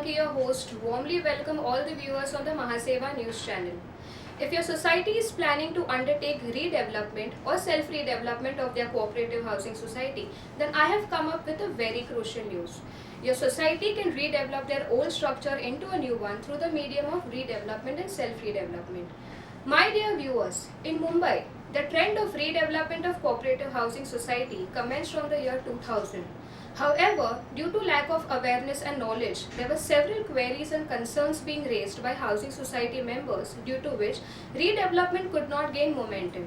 Devaki, your host, warmly welcome all the viewers on the Mahaseva News channel. If your society is planning to undertake redevelopment or self-redevelopment of their cooperative housing society, then I have come up with a very crucial news. Your society can redevelop their old structure into a new one through the medium of redevelopment and self-redevelopment. My dear viewers, in Mumbai, the trend of redevelopment of cooperative housing society commenced from the year 2000. However, due to lack of awareness and knowledge, there were several queries and concerns being raised by housing society members, due to which redevelopment could not gain momentum.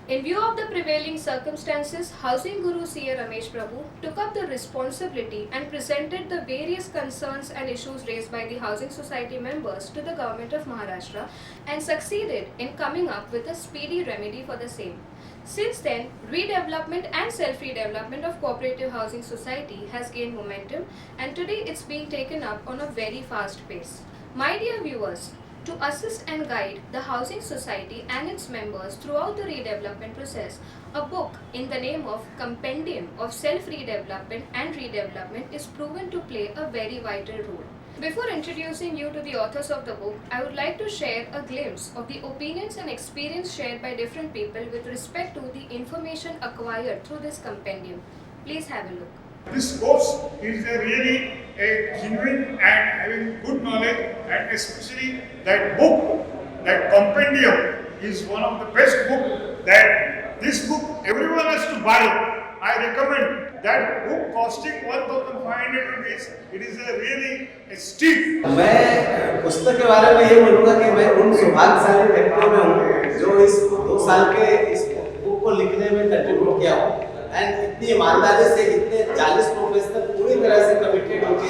In view of the prevailing circumstances, Housing Guru C.A. Ramesh Prabhu took up the responsibility and presented the various concerns and issues raised by the housing society members to the government of Maharashtra and succeeded in coming up with a speedy remedy for the same. Since then, redevelopment and self-redevelopment of cooperative housing society has gained momentum, and today it's being taken up on a very fast pace. My dear viewers, to assist and guide the housing society and its members throughout the redevelopment process, a book in the name of Compendium of Self-Redevelopment and Redevelopment is proven to play a very vital role. Before introducing you to the authors of the book, I would like to share a glimpse of the opinions and experience shared by different people with respect to the information acquired through this compendium. Please have a look. This course is really a genuine and having good knowledge, and especially that book, that compendium is one of the best book. That this book everyone has to buy. I recommend that book costing 1,500 rupees. It is a really a steep. मैं पुस्तक के बारे में ये बोलूँगा कि मैं उन सौभाग्यशाली व्यक्तियों में हूँ जो इस 2 साल के इस बुक को लिखने में कंट्रीब्यूट किया हूँ एंड इतनी ईमानदारी से इतने 40 प्रोफेसर पूरी तरह से कमिटेड होंगे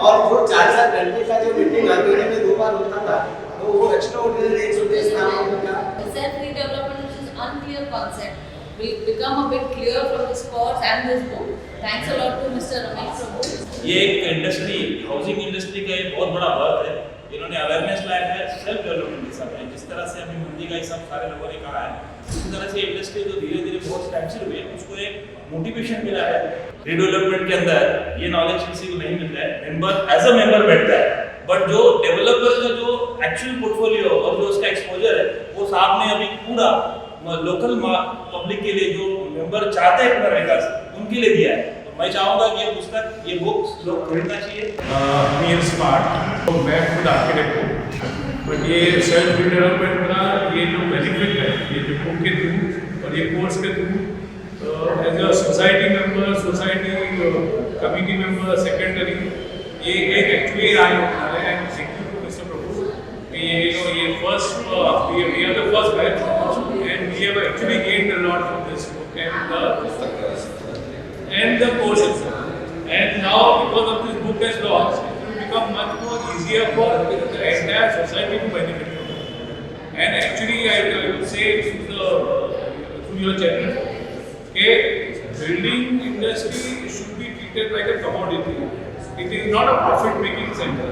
और जो 4 घंटे का जो मीटिंग हर महीने में 2 बार होता था तो वो एक्स्ट्राऑर्डिनरी एक्सपीरियंस था। Self redevelopment, which is unclear concept, will become a bit clear from this course and this book. Thanks a lot to Mr. Ramesh Prabhu. ये एक इंडस्ट्री, हाउसिंग इंडस्ट्री का एक बहुत बड़ा वर्क है। इन्होंने अवेयरनेस लाया है सेल्फ डेवलपमेंट के साथ में। जिस तरह से अभी मंदी का ये सब सारे लोगों ने कहा है, उसी तरह से इंडस्ट्री जो धीरे धीरे बहुत स्टैंडस्टिल हुई है, उसको एक मोटिवेशन मिला है। रिडेवलपमेंट के अंदर ये नॉलेज किसी को नहीं मिलता है, मेंबर एज अ मेंबर बैठता है, बट जो डेवलपर का जो एक्चुअल पोर्टफोलियो और जो उसका एक्सपोजर है, वो साहब ने अभी पूरा लोकल पब्लिक के लिए जो मेंबर चाहते हैं अपना विकास, उनके लिए दिया है। मैं चाहूँगा कि ये पुस्तक, ये बुक्स लोग खरीदना चाहिए। मीर स्मार्ट, तो मैं खुद आर्किटेक्ट हूँ, बट ये सेल्फ डेवलपमेंट का ये जो बेनिफिट है, ये जो बुक के थ्रू और ये कोर्स के through as a society member, society committee member, secretary, ये एक एक्चुअली आई होता है and thank you to mister Prabhu. ये first we are the first batch and we have actually gained a lot from this book and the courses. And now because of this book has launched, it will become much more easier for the entire society to benefit from it. And actually I would say through your channel, building industry should be treated like a commodity. It is not a profit-making center.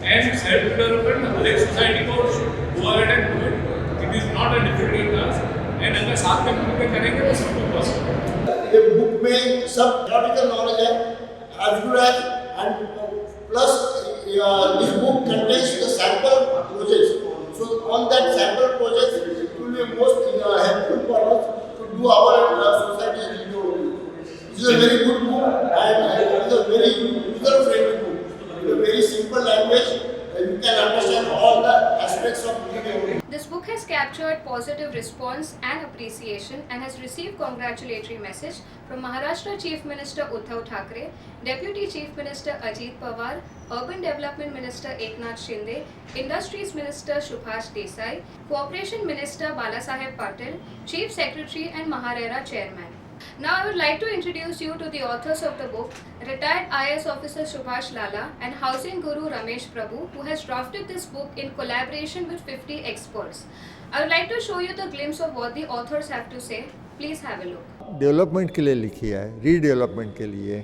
And self-development, हर एक society को should go ahead and do it. It is not a difficult task. And अगर साथ में मिलकर करेंगे तो सब कुछ possible है। ये बुक में सब theoretical knowledge है, as good as, and plus this book contains the sample projects. So on that sample projects, it will be most helpful for us to do our society redevelopment. This is a very good book and it is a very user-friendly book. In a very simple language, you can understand all the aspects of redevelopment. This book has captured positive response and appreciation and has received congratulatory message from Maharashtra Chief Minister Uddhav Thackeray, Deputy Chief Minister Ajit Pawar, Urban Development Minister Eknath Shinde, Industries Minister Subhash Desai, Cooperation Minister Balasaheb Patil, Chief Secretary and Maharera Chairman. Now I would like to introduce you to the authors of the book, retired IAS officer Subhash Lala and housing guru Ramesh Prabhu, who has drafted this book in collaboration with 50 experts. I would like to show you the glimpse of what the authors have to say. Please have a look. Development के लिए लिखी है, redevelopment के लिए,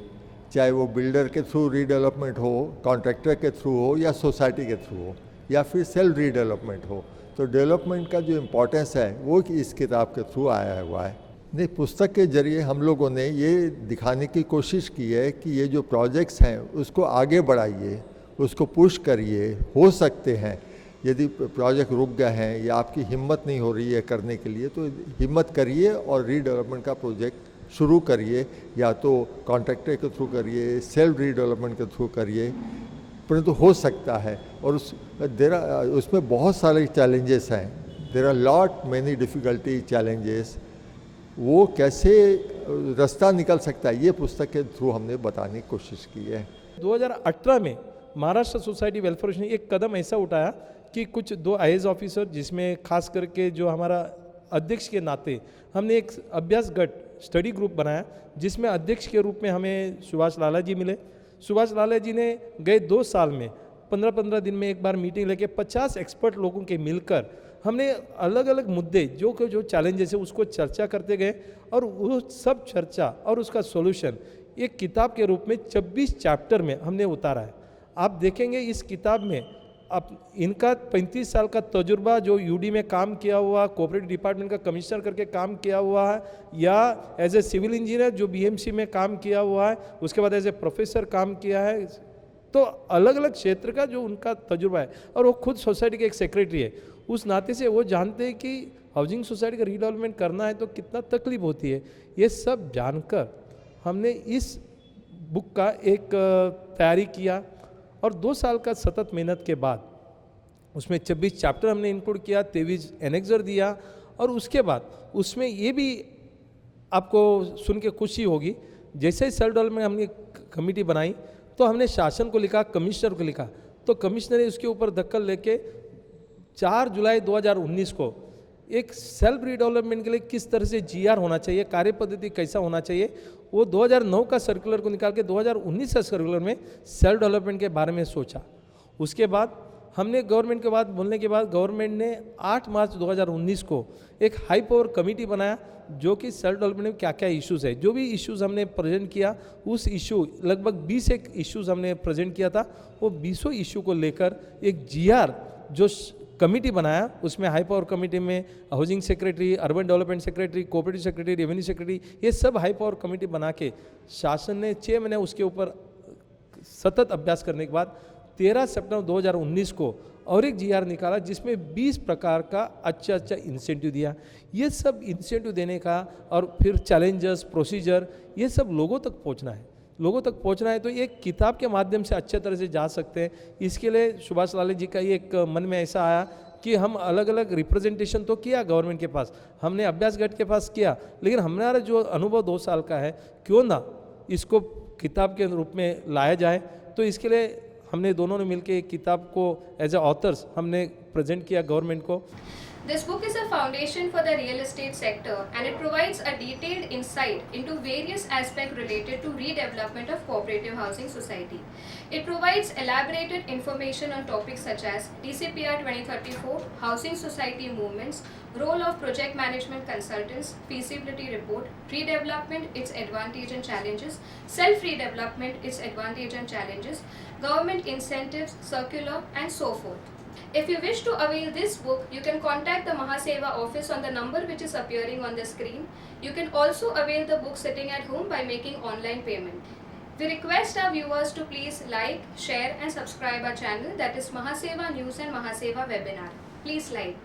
चाहे वो builder के through redevelopment हो, कॉन्ट्रैक्टर के थ्रू हो या सोसाइटी के थ्रू हो या फिर सेल्फ रीडेवलपमेंट हो, तो डेवलपमेंट का जो इम्पोर्टेंस है वो इस किताब के थ्रू आया हुआ है। नहीं, पुस्तक के जरिए हम लोगों ने ये दिखाने की कोशिश की है कि ये जो प्रोजेक्ट्स हैं उसको आगे बढ़ाइए, उसको पुश करिए। हो सकते हैं यदि प्रोजेक्ट रुक गए हैं या आपकी हिम्मत नहीं हो रही है करने के लिए, तो हिम्मत करिए और रीडेवलपमेंट का प्रोजेक्ट शुरू करिए, या तो कॉन्ट्रैक्टर के थ्रू करिए, सेल्फ रीडेवलपमेंट के थ्रू करिए, परंतु हो सकता है। और उसमें बहुत सारे चैलेंजेस हैं, there are lot many difficulty challenges. वो कैसे रास्ता निकल सकता है, ये पुस्तक के थ्रू हमने बताने की कोशिश की है। 2018 में महाराष्ट्र सोसाइटी वेलफेयर ने एक कदम ऐसा उठाया कि कुछ 2 IAS ऑफिसर, जिसमें खास करके जो हमारा अध्यक्ष के नाते हमने एक अभ्यास गट स्टडी ग्रुप बनाया, जिसमें अध्यक्ष के रूप में हमें सुभाष लाला जी मिले। सुभाष लाला जी ने गए 2 साल में 15-15 दिन में एक बार मीटिंग लेके 50 एक्सपर्ट लोगों के मिलकर हमने अलग अलग मुद्दे जो चैलेंजेस है उसको चर्चा करते गए, और वो सब चर्चा और उसका सॉल्यूशन एक किताब के रूप में 26 चैप्टर में हमने उतारा है। आप देखेंगे इस किताब में अब इनका 35 साल का तजुर्बा, जो यूडी में काम किया हुआ, कोऑपरेटिव डिपार्टमेंट का कमिश्नर करके काम किया हुआ है, या एज ए सिविल इंजीनियर जो BMC में काम किया हुआ है, उसके बाद एज ए प्रोफेसर काम किया है, तो अलग अलग क्षेत्र का जो उनका तजुर्बा है, और वो खुद सोसाइटी के एक सेक्रेटरी है। उस नाते से वो जानते हैं कि हाउसिंग सोसाइटी का रीडेवलपमेंट करना है तो कितना तकलीफ होती है। ये सब जानकर हमने इस बुक का एक तैयारी किया, और 2 साल का सतत मेहनत के बाद उसमें 26 चैप्टर हमने इंक्लूड किया, 23 एनेक्सर दिया, और उसके बाद उसमें ये भी आपको सुन के खुशी होगी, जैसे ही सेल्फ डेवलपमेंट हमने कमेटी बनाई तो हमने शासन को लिखा, कमिश्नर को लिखा, तो कमिश्नर ने उसके ऊपर दखल लेके 4 जुलाई 2019 को एक सेल्फ रीडेवलपमेंट के लिए किस तरह से GR होना चाहिए, कार्य पद्धति कैसा होना चाहिए, वो 2009 का सर्कुलर को निकाल के 2019 का सर्कुलर में सेल्फ डेवलपमेंट के बारे में सोचा। उसके बाद हमने गवर्नमेंट के बाद बोलने के बाद गवर्नमेंट ने 8 मार्च 2019 को एक हाई पावर कमेटी बनाया, जो कि सेल्फ डेवलपमेंट में क्या क्या इश्यूज़ है, जो भी इश्यूज़ हमने प्रेजेंट किया, उस इशू लगभग 20 एक इश्यूज़ हमने प्रेजेंट किया था, वो 20 इशू को लेकर एक GR जो कमेटी बनाया, उसमें हाई पावर कमेटी में housing secretary, urban development secretary, cooperative secretary, revenue secretary, ये सब हाई पावर कमेटी बना के शासन ने 6 महीने उसके ऊपर सतत अभ्यास करने के बाद 13 सितंबर 2019 को और एक GR निकाला, जिसमें 20 प्रकार का अच्छा इंसेंटिव दिया। ये सब इंसेंटिव देने का और फिर चैलेंजेस, प्रोसीजर, ये सब लोगों तक पहुंचना है। लोगों तक पहुंचना है तो एक किताब के माध्यम से अच्छे तरह से जा सकते हैं। इसके लिए सुभाष लाले जी का एक मन में ऐसा आया कि हम अलग अलग रिप्रेजेंटेशन तो किया गवर्नमेंट के पास, हमने अभ्यास गट के पास किया, लेकिन हमारा जो अनुभव 2 साल का है, क्यों ना इसको किताब के रूप में लाया जाए। तो इसके लिए हमने दोनों ने मिलकर एक किताब को एज ए ऑथर्स हमने प्रेजेंट किया गवर्नमेंट को। This book is a foundation for the real estate sector, and it provides a detailed insight into various aspects related to redevelopment of cooperative housing society. It provides elaborated information on topics such as DCPR 2034, housing society movements, role of project management consultants, feasibility report, redevelopment, its advantage and challenges, self-redevelopment, its advantage and challenges, government incentives, circular, and so forth. If you wish to avail this book, you can contact the Mahaseva office on the number which is appearing on the screen. You can also avail the book sitting at home by making online payment. We request our viewers to please like, share and subscribe our channel, that is Mahaseva News and Mahaseva Webinar. Please like.